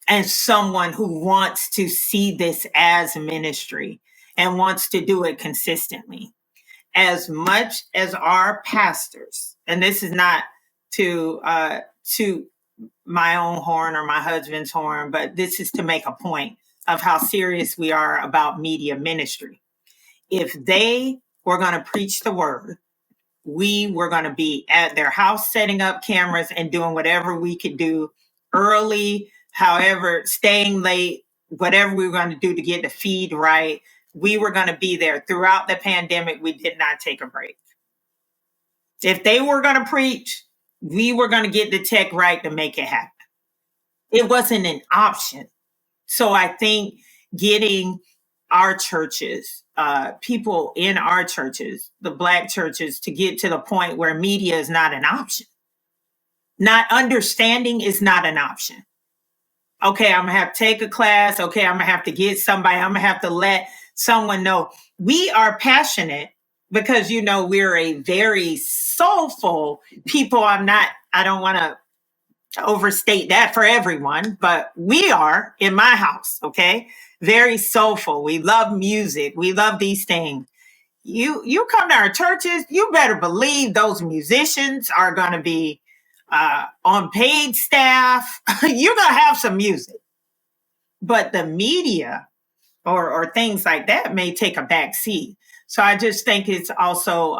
and someone who wants to see this as ministry and wants to do it consistently. As much as our pastors, and this is not to my own horn or my husband's horn, but this is to make a point of how serious we are about media ministry. If they were going to preach the word, we were going to be at their house setting up cameras and doing whatever we could do early, however, staying late, whatever we were going to do to get the feed right. We were going to be there throughout the pandemic. We did not take a break. If they were going to preach, we were going to get the tech right to make it happen. It wasn't an option. So I think getting our churches, people in our churches, the Black churches, to get to the point where media is not an option. Not understanding is not an option. Okay, I'm going to have to take a class. Okay, I'm going to have to get somebody. I'm going to have to let someone know. We are passionate because, we're a very soulful people. I don't want to overstate that for everyone, but we are in my house, okay? Very soulful. We love music. We love these things. You come to our churches, you better believe those musicians are going to be on paid staff. You're going to have some music. But the media or things like that may take a back seat. So I just think it's also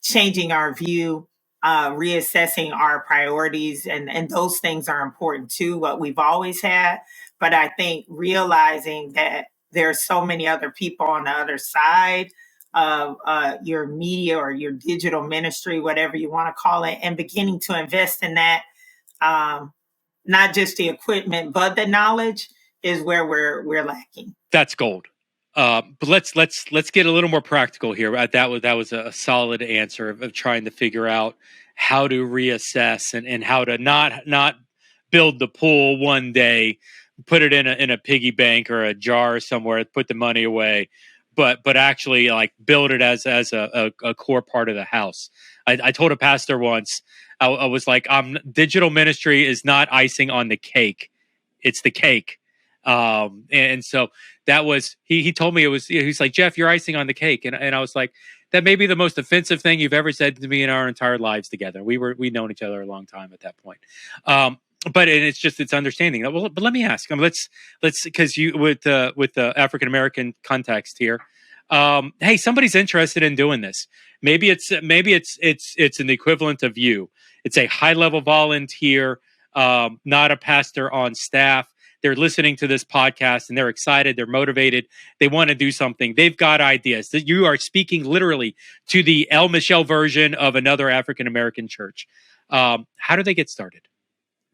changing our view, reassessing our priorities, and those things are important too, what we've always had. But I think realizing that there are so many other people on the other side of your media or your digital ministry, whatever you want to call it, and beginning to invest in that, not just the equipment, but the knowledge is where we're lacking.
That's gold. But let's get a little more practical here. That was a solid answer of trying to figure out how to reassess and how to not build the pool one day, put it in a piggy bank or a jar somewhere, put the money away, but actually like build it as a core part of the house. I told a pastor once, I was like, digital ministry is not icing on the cake. It's the cake. And so that was, he told me he's like, Jeff, you're icing on the cake. And I was like, that may be the most offensive thing you've ever said to me in our entire lives together. We'd known each other a long time at that point. But it's understanding. Well, but let me ask. let's because you with the African American context here. Hey, somebody's interested in doing this. Maybe it's an equivalent of you. It's a high level volunteer, not a pastor on staff. They're listening to this podcast and they're excited. They're motivated. They want to do something. They've got ideas. That you are speaking literally to the LMichelle version of another African American church. How do they get started?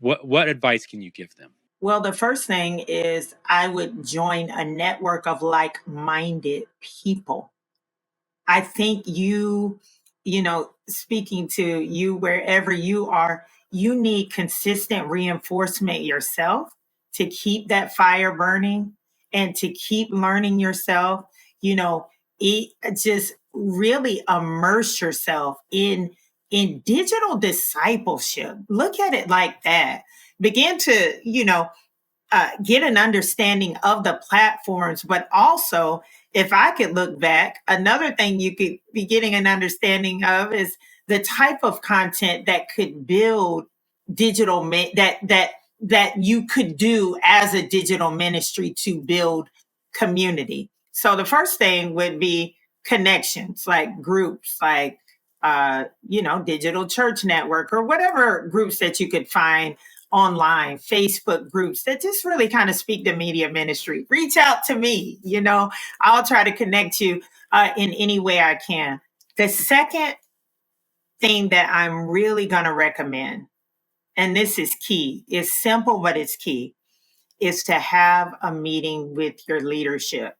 What advice can you give them?
Well, the first thing is I would join a network of like-minded people. I think speaking to you wherever you are, you need consistent reinforcement yourself to keep that fire burning and to keep learning yourself. Just really immerse yourself in digital discipleship. Look at it like that. Begin to, get an understanding of the platforms, but also, if I could look back, another thing you could be getting an understanding of is the type of content that could build digital that you could do as a digital ministry to build community. So the first thing would be connections, like groups, like digital church network or whatever groups that you could find online, Facebook groups that just really kind of speak to media ministry. Reach out to me. I'll try to connect you in any way I can. The second thing that I'm really going to recommend, and this is key, it's simple, but it's key, is to have a meeting with your leadership,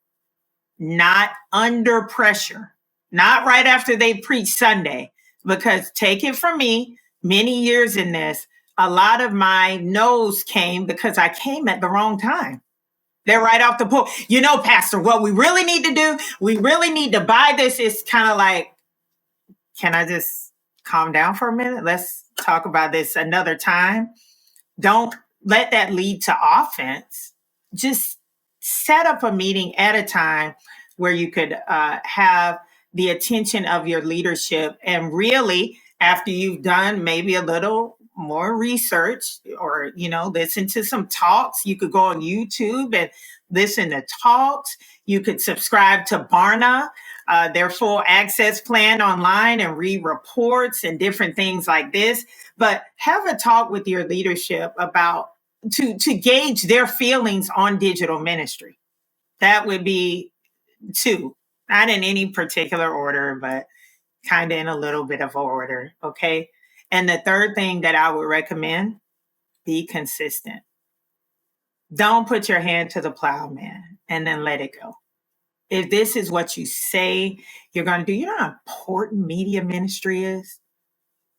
not under pressure, not right after they preach Sunday, because take it from me, many years in this, a lot of my no's came because I came at the wrong time. They're right off the pool. Pastor, what we really need to do, we really need to buy this. It's kind of like, can I just calm down for a minute? Let's talk about this another time. Don't let that lead to offense. Just set up a meeting at a time where you could have the attention of your leadership. And really, after you've done maybe a little more research or, listen to some talks, you could go on YouTube and listen to talks. You could subscribe to Barna, their full access plan online, and read reports and different things like this. But have a talk with your leadership about to gauge their feelings on digital ministry. That would be two, not in any particular order, but kind of in a little bit of order. Okay. And the third thing that I would recommend, be consistent. Don't put your hand to the plow, man, and then let it go. If this is what you say you're going to do, you know how important media ministry is?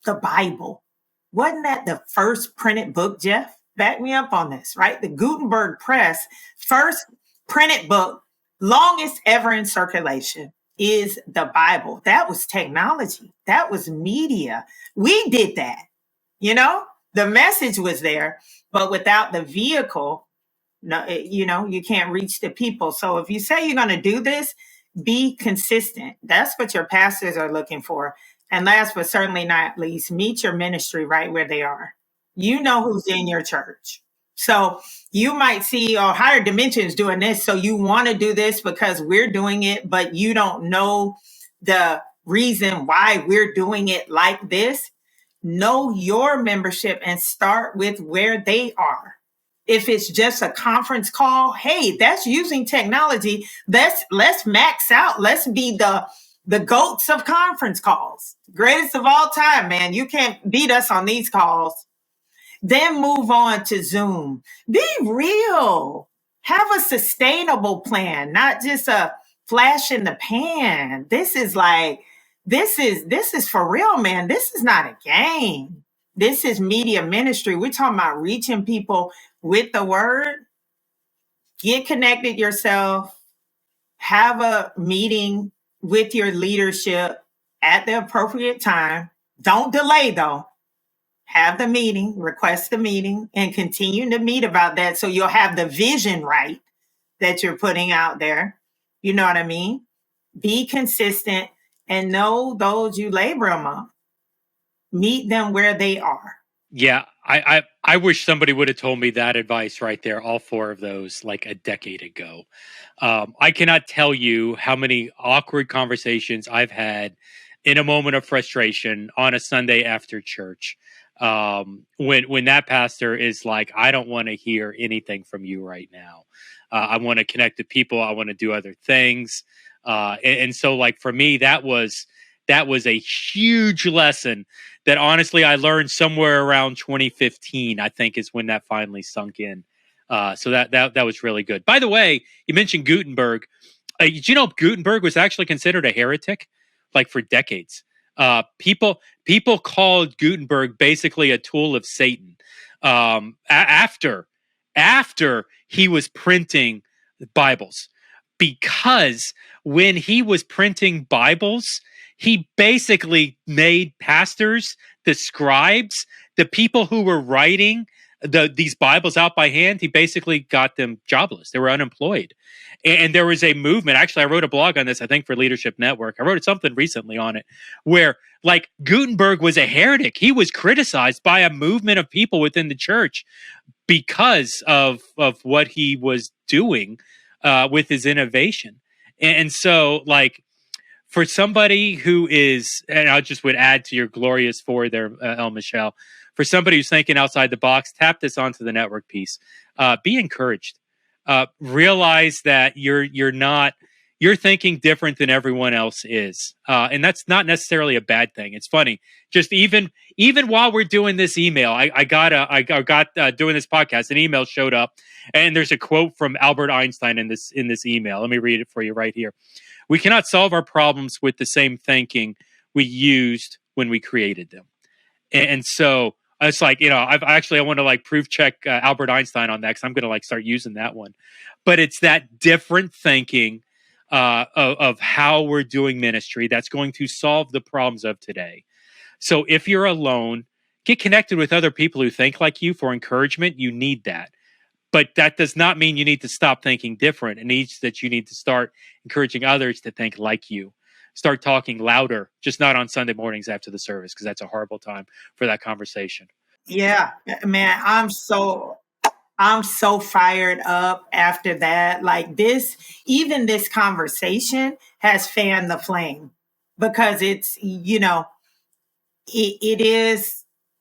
The Bible. Wasn't that the first printed book, Jeff? Back me up on this, right? The Gutenberg Press, first printed book, longest ever in circulation, is the Bible. That was technology. That was media. We did that. The message was there, but without the vehicle, no, you can't reach the people. So if you say you're going to do this, be consistent. That's what your pastors are looking for. And last but certainly not least, meet your ministry right where they are. You know who's in your church. So you might see, Higher Dimensions doing this, so you want to do this because we're doing it, but you don't know the reason why we're doing it like this. Know your membership and start with where they are. If it's just a conference call, hey, that's using technology. Let's max out. Let's be the goats of conference calls. Greatest of all time, man. You can't beat us on these calls. Then move on to Zoom. Be real. Have a sustainable plan, not just a flash in the pan. This is for real, man. This is not a game. This is media ministry. We're talking about reaching people with the word. Get connected yourself. Have a meeting with your leadership at the appropriate time. Don't delay, though. have the meeting, request the meeting, and continue to meet about that so you'll have the vision right that you're putting out there. You know what I mean? Be consistent and know those you labor among. Meet them where they are.
Yeah, I wish somebody would have told me that advice right there, all four of those, like a decade ago. I cannot tell you how many awkward conversations I've had in a moment of frustration on a Sunday after church. When that pastor is like, I don't want to hear anything from you right now. I want to connect to people. I want to do other things. And so like for me, that was a huge lesson that honestly I learned somewhere around 2015, I think is when that finally sunk in. So that was really good. By the way, you mentioned Gutenberg. Did you know Gutenberg was actually considered a heretic, like for decades? People called Gutenberg basically a tool of Satan. After he was printing Bibles, because when he was printing Bibles, he basically made pastors, the scribes, the people who were writing these Bibles out by hand, he basically got them jobless. They were unemployed. And there was a movement. Actually, I wrote a blog on this, I think, for Leadership Network. I wrote something recently on it where, like, Gutenberg was a heretic. He was criticized by a movement of people within the church because of what he was doing with his innovation. And so, like, for somebody who is, and I just would add to your glorious four there, LMichelle, for somebody who's thinking outside the box, tap this onto the network piece. Be encouraged. Realize that you're thinking different than everyone else is, and that's not necessarily a bad thing. It's funny. Just even while we're doing this email, I got doing this podcast, an email showed up, and there's a quote from Albert Einstein in this email. Let me read it for you right here. We cannot solve our problems with the same thinking we used when we created them. And so it's like, I want to like proof check Albert Einstein on that, because I'm going to like start using that one. But it's that different thinking of how we're doing ministry that's going to solve the problems of today. So if you're alone, get connected with other people who think like you for encouragement. You need that. But that does not mean you need to stop thinking different. It means that you need to start encouraging others to think like you. Start talking louder, just not on Sunday mornings after the service, because that's a horrible time for that conversation.
Yeah, man, I'm so fired up after that. Like even this conversation has fanned the flame, because it's,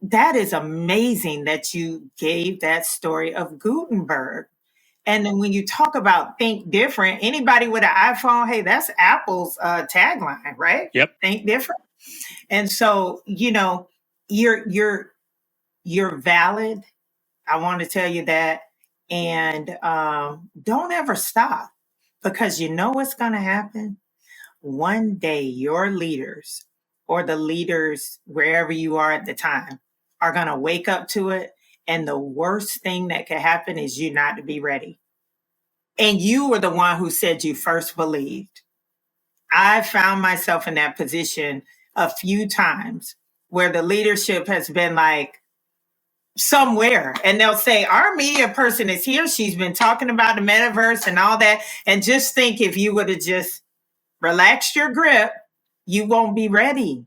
that is amazing that you gave that story of Gutenberg. And then when you talk about think different, anybody with an iPhone, hey, that's Apple's tagline, right?
Yep.
Think different. And so, you're valid. I want to tell you that. And don't ever stop, because you know what's going to happen. One day your leaders, or the leaders wherever you are at the time, are going to wake up to it. And the worst thing that could happen is you not to be ready. And you were the one who said you first believed. I found myself in that position a few times where the leadership has been like somewhere, and they'll say, our media person is here. She's been talking about the metaverse and all that. And just think, if you would have just relaxed your grip, you won't be ready.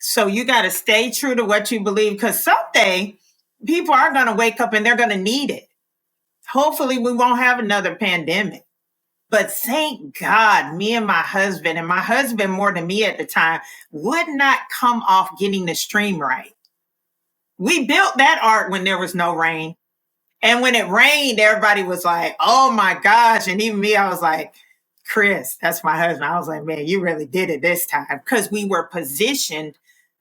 So you got to stay true to what you believe, because someday people are going to wake up and they're going to need it. Hopefully we won't have another pandemic. But thank God, me and my husband more than me at the time, would not come off getting the stream right. We built that art when there was no rain. And when it rained, everybody was like, oh my gosh. And even me, I was like, Chris, that's my husband. I was like, man, you really did it this time. Because we were positioned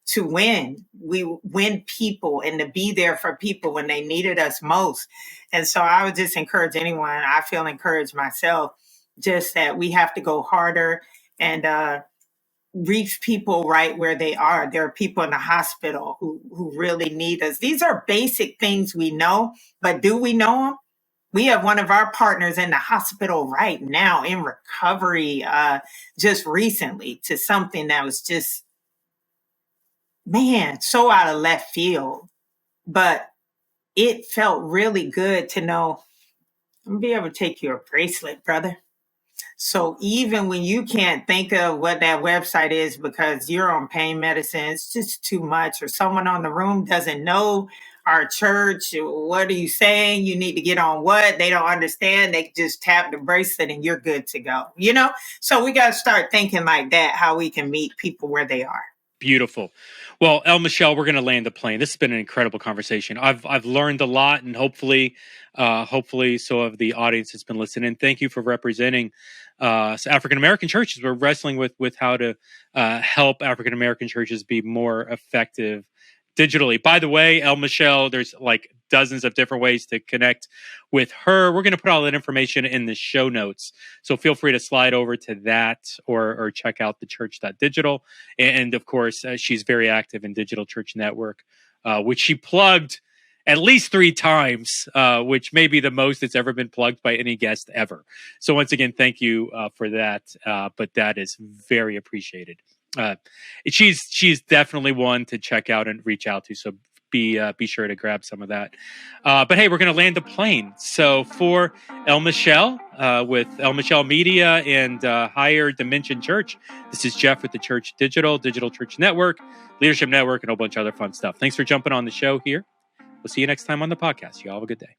to win. We win people and to be there for people when they needed us most. And so I would just encourage anyone, I feel encouraged myself, just that we have to go harder and reach people right where they are. There are people in the hospital who really need us. These are basic things we know, but do we know them? We have one of our partners in the hospital right now in recovery just recently to something that was just, man, so out of left field. but it felt really good to know I'm gonna be able to take your bracelet, brother. So even when you can't think of what that website is because you're on pain medicine, it's just too much, or someone on the room doesn't know our church, what are you saying? You need to get on what? They don't understand. They just tap the bracelet and you're good to go. So we got to start thinking like that, how we can meet people where they are.
Beautiful. Well, LMichelle, we're going to land the plane. This has been an incredible conversation. I've learned a lot, and hopefully so have the audience that's been listening. Thank you for representing African American churches. We're wrestling with how to help African American churches be more effective digitally. By the way, LMichelle, there's like dozens of different ways to connect with her. We're going to put all that information in the show notes. So feel free to slide over to that or check out theChurch.digital. And of course, she's very active in Digital Church Network, which she plugged at least 3 times, which may be the most it's ever been plugged by any guest ever. So once again, thank you for that. But that is very appreciated. She's definitely one to check out and reach out to. So be sure to grab some of that. But hey, we're going to land the plane. So for LMichelle with LMichelle Media and Higher Dimension Church, this is Jeff with the Church Digital Church Network, Leadership Network, and a whole bunch of other fun stuff. Thanks for jumping on the show here. We'll see you next time on the podcast. You all have a good day.